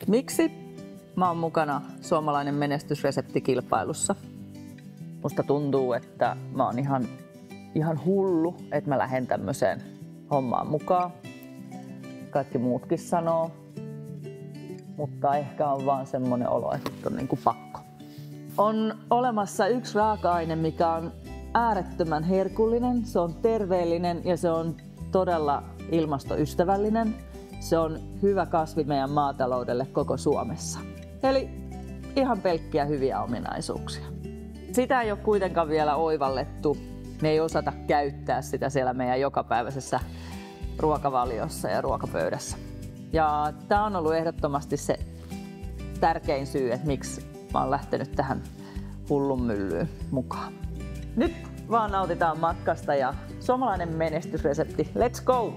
Miksi mä oon mukana Suomalainen menestysreseptikilpailussa? Musta tuntuu, että mä oon ihan hullu, että mä lähden tämmöiseen hommaan mukaan. Kaikki muutkin sanoo, mutta ehkä on vaan semmoinen olo, että on niinku pakko. On olemassa yksi raaka-aine, mikä on äärettömän herkullinen, se on terveellinen ja se on todella ilmastoystävällinen. Se on hyvä kasvi meidän maataloudelle koko Suomessa. Eli ihan pelkkiä hyviä ominaisuuksia. Sitä ei ole kuitenkaan vielä oivallettu. Me ei osata käyttää sitä siellä meidän jokapäiväisessä ruokavaliossa ja ruokapöydässä. Ja tämä on ollut ehdottomasti se tärkein syy, että miksi mä oon lähtenyt tähän hullun myllyyn mukaan. Nyt vaan nautitaan matkasta ja suomalainen menestysresepti. Let's go!